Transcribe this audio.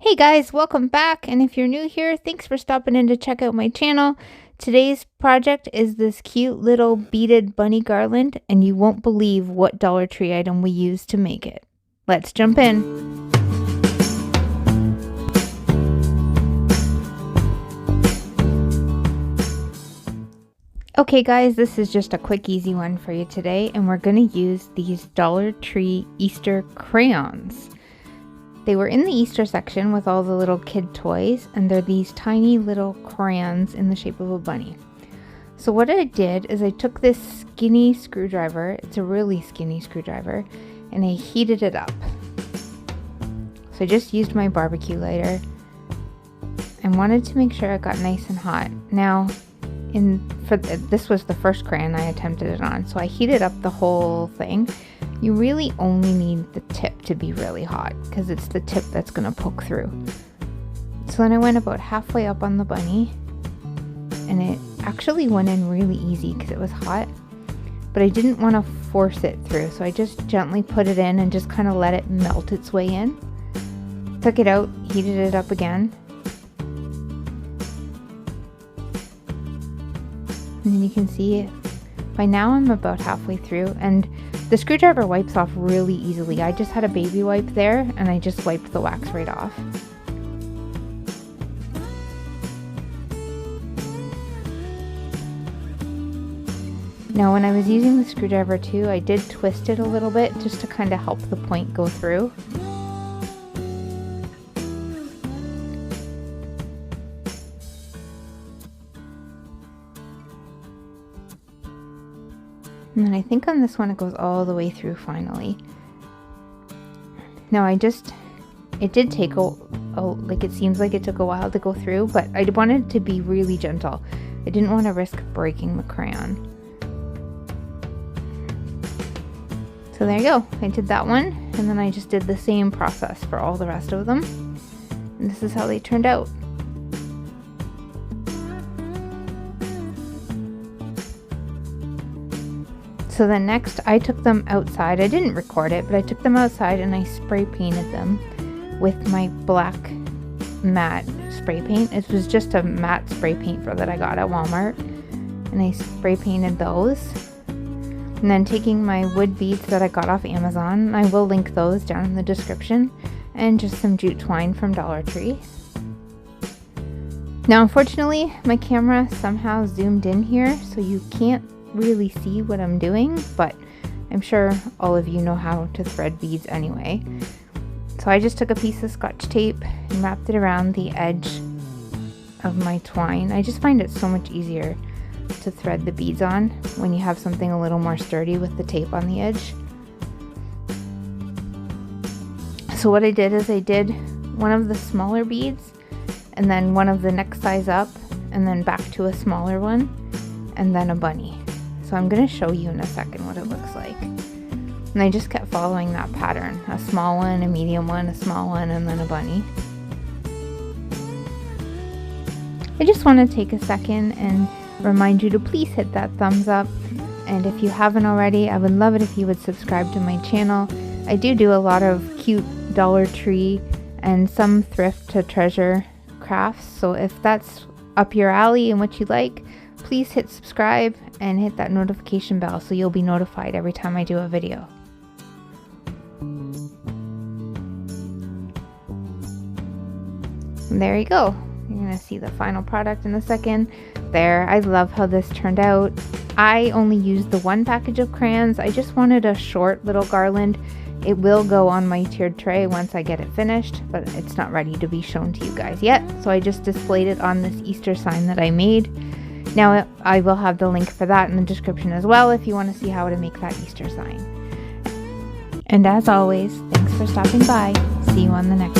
Hey guys, welcome back, and if you're new here, thanks for stopping in to check out my channel. Today's project is this cute little beaded bunny garland, and you won't believe what Dollar Tree item we used to make it. Let's jump in. Okay guys, this is just a quick easy one for you today, and we're going to use these Dollar Tree Easter crayons. They were in the Easter section with all the little kid toys, and they're these tiny little crayons in the shape of a bunny. So what I did is I took this skinny screwdriver, it's a really skinny screwdriver, and I heated it up. So I just used my barbecue lighter and wanted to make sure it got nice and hot. Now, this was the first crayon I attempted it on, so I heated up the whole thing. You really only need the tip to be really hot because it's the tip that's going to poke through. So then I went about halfway up on the bunny, and it actually went in really easy because it was hot, but I didn't want to force it through, so I just gently put it in and just kind of let it melt its way in. Took it out, heated it up again, and then you can see by now I'm about halfway through, and the screwdriver wipes off really easily. I just had a baby wipe there and I just wiped the wax right off. Now when I was using the screwdriver too, I did twist it a little bit just to kind of help the point go through. And then I think on this one it goes all the way through finally. Now it did take like it seems like it took a while to go through, but I wanted it to be really gentle. I didn't want to risk breaking the crayon. So there you go, I did that one, and then I just did the same process for all the rest of them. And this is how they turned out. So then next I took them outside. I didn't record it, but I took them outside and I spray painted them with my black matte spray paint. It was just a matte spray paint that I got at Walmart, and I spray painted those. And then taking my wood beads that I got off Amazon, I will link those down in the description, and just some jute twine from Dollar Tree. Now unfortunately my camera somehow zoomed in here, so you can't really see what I'm doing, but I'm sure all of you know how to thread beads anyway. So I just took a piece of Scotch tape and wrapped it around the edge of my twine. I just find it so much easier to thread the beads on when you have something a little more sturdy with the tape on the edge. So what I did is I did one of the smaller beads, and then one of the next size up, and then back to a smaller one, and then a bunny. So I'm going to show you in a second what it looks like. And I just kept following that pattern. A small one, a medium one, a small one, and then a bunny. I just want to take a second and remind you to please hit that thumbs up. And if you haven't already, I would love it if you would subscribe to my channel. I do a lot of cute Dollar Tree and some thrift to treasure crafts. So if that's up your alley and what you like, please hit subscribe and hit that notification bell so you'll be notified every time I do a video. And there you go. You're going to see the final product in a second. There, I love how this turned out. I only used the one package of crayons. I just wanted a short little garland. It will go on my tiered tray once I get it finished, but it's not ready to be shown to you guys yet. So I just displayed it on this Easter sign that I made. Now I will have the link for that in the description as well if you want to see how to make that Easter sign. And as always, thanks for stopping by. See you on the next one.